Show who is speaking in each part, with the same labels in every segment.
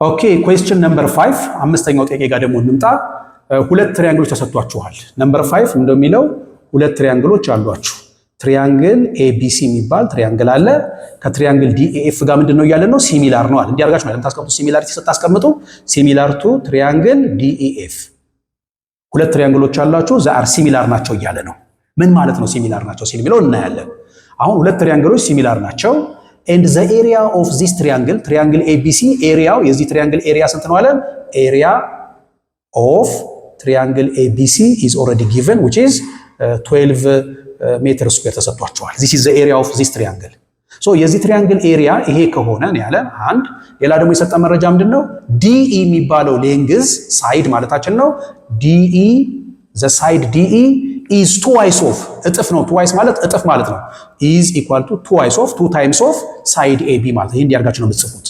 Speaker 1: ኦኬ question number 5 አምስተኛው ጥያቄ ጋር ደግሞ እንምጣ። ሁለት ትሪያንግሎች ተሰጥቷችኋል። ነምበር 5 እንደሚለው ሁለት ትሪያንግሎች አሏችሁ። ትሪያንግል ABC የሚባል ትሪያንግል አለ። ከትሪያንግል DEF ጋር ምንድነው ያለ ነው? ሲሚላር ነው አለ። እንዲያርጋችሁ ማለት ታስቀምጡ ሲሚላሪቲ ስታስቀምጡ ሲሚላር ቱ ትሪያንግል DEF ሁለት ትሪያንግሎች አላችሁ ዛር ሲሚላር ናቸው እያለ ነው። ምን ማለት ነው ሲሚላር ናቸው ሲል የሚለው እናያለን። አሁን ሁለት ትሪያንግሎች ሲሚላር ናቸው and the area of this triangle ABC ኤሪያው የዚህ ትሪያንግል ኤሪያ ስንት ነው አለ? area of triangle ABC is already given which is 12 meter square ተሰጥቷቸዋል። this is the area of this triangle so የዚህ ትሪያንግል ኤሪያ ይሄ ከሆነ ነው ያለ አንድ። ሌላ ደግሞ የሰጠ መረጃ ምንድነው? DE የሚባለው ሌንግዝ ሳይድ ማለታችን ነው። DE the side DE is twice of እጥፍ ነው። twice ማለት እጥፍ ማለት ነው። is equal to twice of 2 times of side AB ማለት ይሄ እንዲያርጋችሁ ነው የምትጽፉት።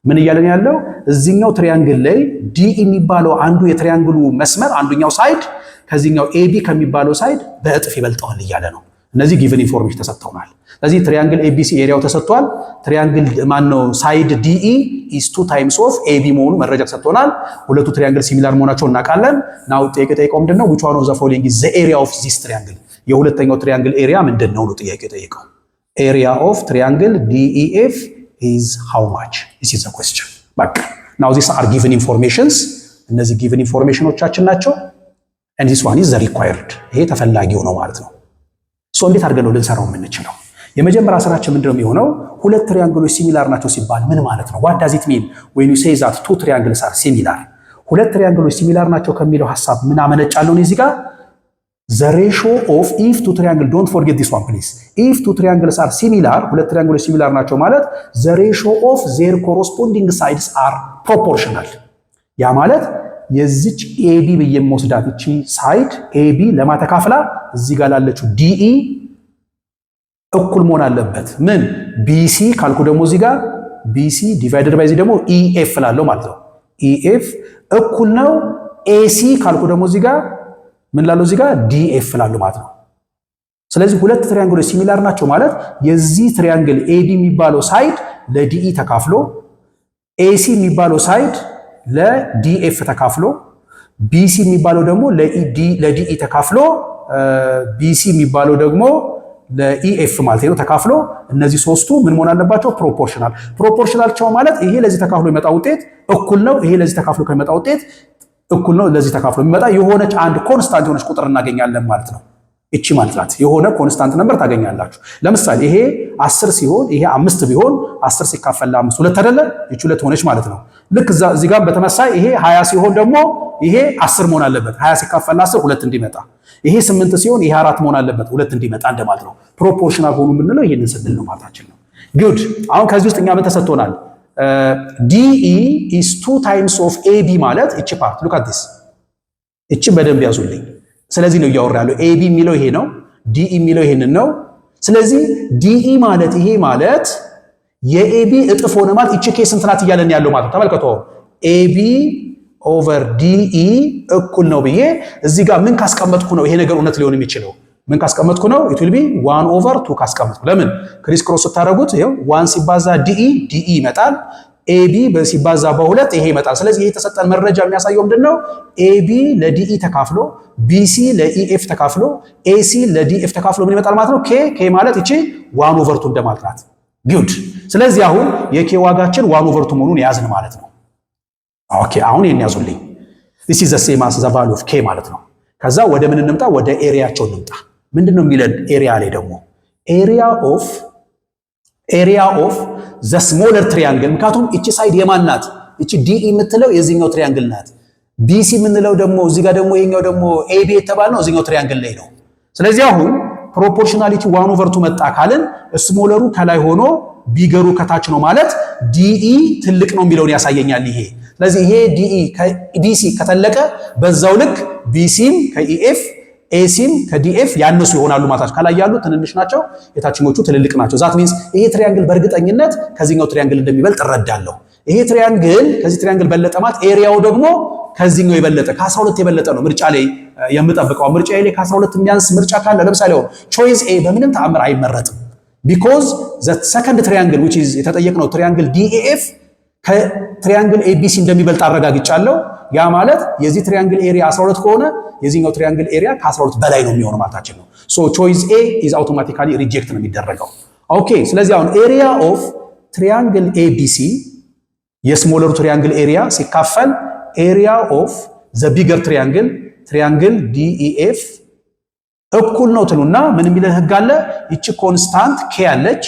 Speaker 1: ምን እያለን ያለው እዚህኛው ትሪያንግል ላይ DE የሚባለው አንዱ የትሪያንግሉ መስመር አንዱኛው ሳይድ ከዚህኛው AB ከሚባለው ሳይድ በእጥፍ ይበልጣል እያለ ነው። እነዚህ ጊቨን ኢንፎርሜሽን ተሰጥተውናል። ስለዚህ ትሪያንግል ABC ኤሪያው ተሰጥቷል። ትሪያንግል ማነው ሳይድ DE is 2 times of AB መሆኑ መረጃ ተሰጥቶናል። ሁለቱ ትሪያንግል ሲሚላር መሆናቸውን እናውቃለን። ናው ጠይቀው ምንድነው which one of the following is the area of this triangle የሁለተኛው ትሪያንግል ኤሪያ ምንድነው ነው ጥያቄው ጠይቀው። area of triangle DEF is how much? This is the question. በቃ now these are given informations እነዚህ given informationዎቻችን ናቸው and this one is the required ይሄ ተፈላጊው ነው ማለት ነው። ሶ እንዴት አድርገን ነው ልንሰራው የምንችለው? የመጀመሪያ ስራችን ምንድነው የሚሆነው? ሁለት ትሪያንግሎች ሲሚላር ናቸው ሲባል ምን ማለት ነው? what does it mean when you say that two triangles are similar? ሁለት ትሪያንግሎች ሲሚላር ናቸው ከሚለው ሐሳብ ምን አመነጫለሁ ነው እዚህ ጋር the ratio of if two triangles don't forget this one please if two triangles are similar ሁለት ትሪያንግሎች ሲሚላር ናቸው ማለት the ratio of their corresponding sides are proportional ያ ማለት የዚች AB በየምወስዳት እቺ ሳይድ AB ለማተካፈላ እዚህ ጋር ላለችው DE እኩል መሆን አለበት። ምን BC ካልኩ ደግሞ እዚህ ጋር BC ዲቫይደድ ባይ እዚህ ደግሞ EF ላለው ማለት ነው። EF እኩል ነው AC ካልኩ ደግሞ እዚህ ጋር ምን ላለው እዚህ ጋር DF ላለው ማለት ነው። ስለዚህ ሁለት ትሪያንግሎች ሲሚላር ናቸው ማለት የዚህ ትሪያንግል AB የሚባለው ሳይድ ለDE ተካፍሎ AC የሚባለው ሳይድ ለDF ተካፍሎ BC የሚባለው ደግሞ ለDE ተካፍሎ BC የሚባለው ደግሞ ለEF ማለት ነው ተካፍሎ እነዚህ ሶስቱ ምን መሆን አለባቸው? ፕሮፖርሽናል። ፕሮፖርሽናል ቻው ማለት ይሄ ለዚህ ተካፍሎ የሚመጣ ውጤት እኩል ነው፣ ይሄ ለዚህ ተካፍሎ ከሚመጣ ውጤት እኩል ነው፣ ለዚህ ተካፍሎ የሚመጣ የሆነች አንድ ኮንስታንት የሆነች ቁጥር እናገኛለን ማለት ነው። እቺ ማለት ናት የሆነ ኮንስታንት ነምበር ታገኛላችሁ። ለምሳሌ ይሄ 10 ሲሆን ይሄ 5 ቢሆን 10 ሲካፈል ለ5 2 አይደለ? እቺ 2 ሆነች ማለት ነው። ልክ እዚህ ጋር በተመሳይ ይሄ 20 ሲሆን ደግሞ ይሄ 10 መሆን አለበት 20 ሲካፈል ለ10 2 እንዲመጣ። ይሄ 8 ሲሆን ይሄ 4 መሆን አለበት 2 እንዲመጣ እንደማለት ነው። ፕሮፖርሽናል ሆኑ የምንለው ይሄንን ስንል ነው ማለታችን ነው። ጉድ አሁን ከዚህ ውስጥ እኛ ምን ተሰጥቶናል? DE is 2 times of AB ማለት እቺ ፓርት look at this እቺ በደንብ ያዙልኝ። ስለዚህ ነው እያወራለሁ AB የሚለው ይሄ ነው DE የሚለው ይሄንን ነው። ስለዚህ DE ማለት ይሄ ማለት የAB እጥፍ ሆነ ማለት እቺ ኬስ እንት ናት እያለን ያለው ማለት ተመልከቱ። AB over DE እኩል ነው ብዬ እዚህ ጋር ምን ካስቀመጥኩ ነው ይሄ ነገር እውነት ሊሆን የሚችለው? ምን ካስቀመጥኩ ነው? it will be 1 over 2 ካስቀመጥኩ። ለምን ክሪስ ክሮስ ስታደርጉት ይሄው 1 ሲባዛ DE ይመጣል፣ AB ሲባዛ በ2 ይሄ ይመጣል። ስለዚህ ይሄ የተሰጠን መረጃ የሚያሳየው ምንድነው? AB ለDE ተካፍሎ BC ለEF ተካፍሎ AC ለDF ተካፍሎ ምን ይመጣል ማለት ነው? K ማለት እቺ 1 over 2 እንደማለት ናት። ጉድ ስለዚህ አሁን የK ዋጋችን 1 over 2 መሆኑን ያዝን ማለት ነው። ኦኬ አሁን ይሄን ያዙልኝ። this is the same as the value of K ማለት ነው። ከዛ ወደ ምን እንምጣ? ወደ ኤሪያቸው እንምጣ። ምንድነው የሚለን ኤሪያ ላይ ደግሞ area of the smaller triangle ምክንያቱም እቺ ሳይድ የማን ናት? እቺ DE የምትለው የዚህኛው ትሪያንግል ናት። BC የምንለው ደግሞ እዚህ ጋር ደግሞ ይሄኛው ደግሞ AB የተባለው እዚህኛው ትሪያንግል ላይ ነው። ስለዚህ አሁን ፕሮፖርሽናሊቲ 1 over 2 መጣ ካልን ስሞለሩ ከላይ ሆኖ ቢገሩ ከታች ነው ማለት DE ትልቅ ነው የሚለውን ያሳየኛል ይሄ። ስለዚህ ይሄ DE ከBC ከተለቀ በዛው ልክ BCም ከEF ACም ከDF ያነሱ ይሆናሉ ማለት ከላይ ያሉ ትንንሽ ናቸው፣ የታችኞቹ ትልልቅ ናቸው። ዛት ሚንስ ይሄ ትሪያንግል በእርግጠኝነት ከዚህኛው ትሪያንግል እንደሚበልጥ እረዳለሁ። ይሄ ትሪያንግል ከዚህ ትሪያንግል በለጠ ማለት ኤሪያው ደግሞ ከዚህኛው የበለጠ ከ12 የበለጠ ነው ምርጫ ላይ የምጠብቀው። ምርጫ ላይ ከ12 የሚያንስ ምርጫ ካለ ለምሳሌ ቾይስ A በምንም ተአምር አይመረጥም። because the second triangle which is የተጠየቅነው ትሪያንግል DEF ከትሪያንግል ኤቢሲ እንደሚበልጥ አረጋግጫለሁ። ያ ማለት የዚህ ትሪያንግል ኤሪያ 12 ከሆነ የዚህኛው ትሪያንግል ኤሪያ ከ12 በላይ ነው የሚሆነው ማለታችን ነው። ሶ ቾይስ ኤ ኢዝ አውቶማቲካሊ ሪጀክት ነው የሚደረገው። ኦኬ ስለዚህ አሁን ኤሪያ ኦፍ ትሪያንግል ኤቢሲ የስሞለሩ ትሪያንግል ኤሪያ ሲካፈል ኤሪያ ኦፍ ዘ ቢገር ትሪያንግል ዲኢኤፍ እኩል ነው ትሉና ምን የሚለን ህግ አለ? ይቺ ኮንስታንት ኬ ያለች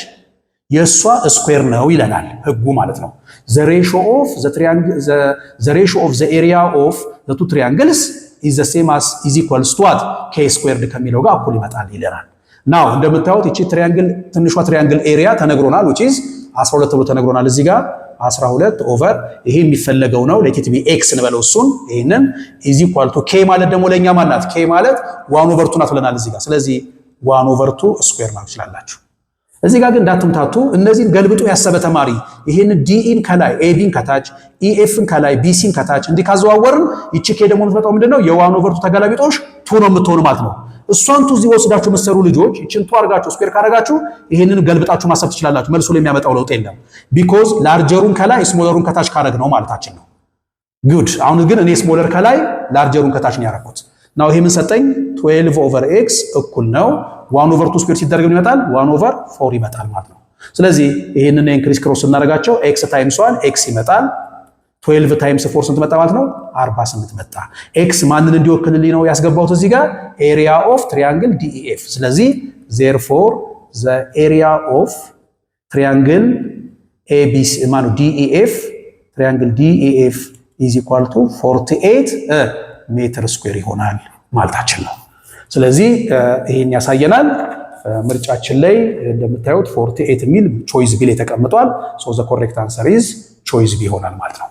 Speaker 1: የእሷ ስኩዌር ነው ይለናል ህጉ ማለት ነው። the ratio of the area of the two triangles is the same as is equals to what k squared ከሚለው ጋር እኩል ይመጣል ይለናል። ናው እንደምታዩት እቺ ትሪያንግል ትንሿ ትሪያንግል ኤሪያ ተነግሮናል which is 12 ብሎ ተነግሮናል። እዚህ ጋር 12 ኦቨር ይሄ የሚፈለገው ነው ሌት ኢት ቢ ኤክስ እንበለው እሱን ይሄንን is equal to k ማለት ደግሞ ለኛ ማናት k ማለት 1 ኦቨር 2 ናት ብለናል እዚህ ጋር። ስለዚህ 1 ኦቨር 2 ስኩዌር ማለት ይችላልላችሁ። እዚህ ጋር ግን እንዳትምታቱ እነዚህን ገልብጦ ያሰበ ተማሪ ይሄን ዲኢን ከላይ ኤቢን ከታች ኢኤፍን ከላይ ቢሲን ከታች እንዲህ ካዘዋወርን ይቺ ኬ ደግሞ የምትመጣው ምንድነው የ1 ኦቨር 2 ተገላቢጦሽ 2 ነው የምትሆን ማለት ነው። እሷን ቱ እዚህ ወስዳችሁ መሰሩ ልጆች እቺን ቱ አርጋችሁ ስኩዌር ካረጋችሁ ይሄንን ገልብጣችሁ ማሰብ ትችላላችሁ። መልሶ ላይ የሚያመጣው ለውጥ የለም ቢኮዝ ላርጀሩን ከላይ ስሞለሩን ከታች ካረግ ነው ማለታችን ነው። ጉድ አሁን ግን እኔ ስሞለር ከላይ ላርጀሩን ከታች ነው ያረኩት። ናው ይሄ ምን ሰጠኝ 12 ኦቨር ኤክስ እኩል ነው 1 ኦቨር 2 ስኩዌር ሲደረግ ምን ይመጣል 1 ኦቨር 4 ይመጣል ማለት ነው። ስለዚህ ይሄንን ኢንክሪስ ክሮስ እናደርጋቸው ኤክስ ታይምስ 1 ኤክስ ይመጣል 12 ታይምስ 4 ስንት መጣ ማለት ነው 48 መጣ። ኤክስ ማንን እንዲወክልልኝ ነው ያስገባሁት እዚህ ጋር ኤሪያ ኦፍ ትሪያንግል ዲኢኤፍ። ስለዚህ therefore the area of triangle ABC ማነው ዲኢኤፍ ትሪያንግል ዲኢኤፍ is equal to 48 ሜትር ስኩዌር ይሆናል ማለታችን ነው። ስለዚህ ይሄን ያሳየናል። ምርጫችን ላይ እንደምታዩት 48 ሚል ቾይስ ቢ ላይ ተቀምጧል። ሶ ዘ ኮሬክት አንሰር ኢዝ ቾይስ ቢ ይሆናል ማለት ነው።